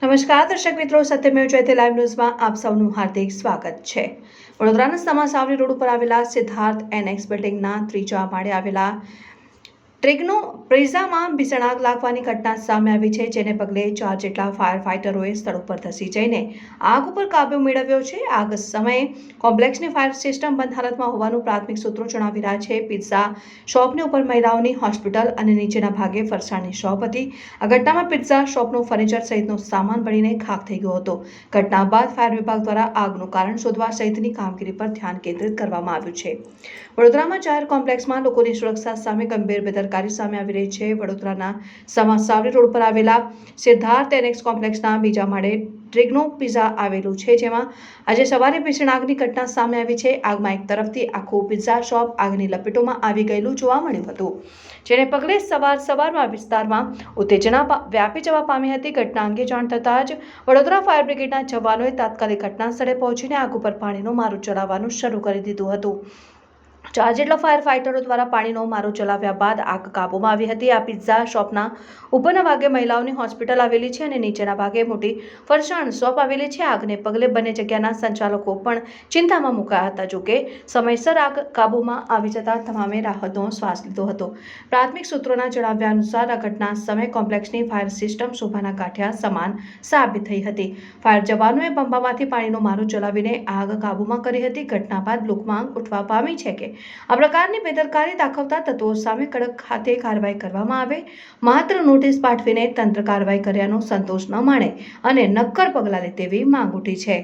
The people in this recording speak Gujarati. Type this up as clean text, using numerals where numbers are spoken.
નમસ્કાર દર્શક મિત્રો, સત્યમેવ જયતે લાઈવ ન્યૂઝમાં આપ સૌનું હાર્દિક સ્વાગત છે। વડોદરાના સમાસાવલી રોડ ઉપર આવેલા સિદ્ધાર્થ એનેક્સ બિલ્ડિંગના ત્રીજા માળે આવેલા ટ્રેગનો પ્રિઝામાં ભીષણ આગ લાગવાની ઘટના સામે આવી છે, જેને પગલે 4 જેટલા ફાયર ફાઇટરોએ સ્થળ ઉપર ધસી જઈને આગ ઉપર કાબુ મેળવ્યો છે। આગ સમયે કોમ્પ્લેક્સની ફાયર સિસ્ટમ બંધ હાલતમાં હોવાનું પ્રાથમિક સૂત્રો જણાવી રહ્યા છે। પિઝા શોપની ઉપર મહિલાઓની હોસ્પિટલ અને નીચેના ભાગે ફરસાણની શોપ હતી। આ ઘટનામાં પિઝા શોપનું ફર્નિચર સહિતનો સામાન બળીને ખાખ થઈ ગયો હતો। ઘટના બાદ ફાયર વિભાગ દ્વારા આગનું કારણ શોધવા સહિતની કામગીરી પર ધ્યાન કેન્દ્રિત કરવામાં આવ્યું છે। વડોદરામાં જાહેર કોમ્પ્લેક્સમાં લોકોની સુરક્ષા સામે ગંભીર બેદરકારી સામે આવી રહી છે। વડોદરાના સમાસાવલી રોડ પર આવેલા સિદ્ધાર્થ એનેક્સ કોમ્પ્લેક્સના બીજા માળે ટ્રેગનો પિઝા આવેલું છે, જેમાં આજે સવારે ભીષણ આગની ઘટના સામે આવી છે। આગમાં એક તરફથી આખું પિઝા શોપ આગની લપેટોમાં આવી ગયેલું જોવા મળ્યું હતું, જેને પગલે સવારમાં વિસ્તારમાં ઉત્તેજના વ્યાપી જવા પામી હતી। ઘટના અંગે જાણ થતાં જ વડોદરા ફાયર બ્રિગેડના જવાનોએ તાત્કાલિક ઘટના સ્થળે પહોંચીને આગ ઉપર પાણીનો મારો ચલાવવાનું શરૂ કરી દીધું હતું। 4 જેટલા ફાયર ફાઇટરો દ્વારા પાણીનો મારો ચલાવ્યા બાદ આગ કાબૂમાં આવી હતી। આ પિઝા શોપના ઉપરના ભાગે મહિલાઓની હોસ્પિટલ આવેલી છે અને નીચેના ભાગે મોટી ફરસાણ શોપ આવેલી છે। આગને પગલે બંને જગ્યાના સંચાલકો પણ ચિંતામાં મુકાયા હતા। જોકે સમયસર આગ કાબૂમાં આવી જતા તમામે રાહતનો શ્વાસ લીધો હતો। પ્રાથમિક સૂત્રોના જણાવ્યા અનુસાર આ ઘટના સમયે કોમ્પ્લેક્સની ફાયર સિસ્ટમ શોભાના ગાંઠિયા સમાન સાબિત થઈ હતી। ફાયર જવાનોએ બંબામાંથી પાણીનો મારો ચલાવીને આગ કાબૂમાં કરી હતી। ઘટના બાદ લોકમાંગ ઉઠવા પામી છે કે આ પ્રકારની બેદરકારી દાખવતા તત્વો સામે કડક ખાતે કાર્યવાહી કરવામાં આવે। માત્ર નોટિસ પાઠવીને તંત્ર કાર્યવાહી કર્યાનો સંતોષ ન માણે અને નક્કર પગલાં લે તેવી માંગ ઉઠી છે।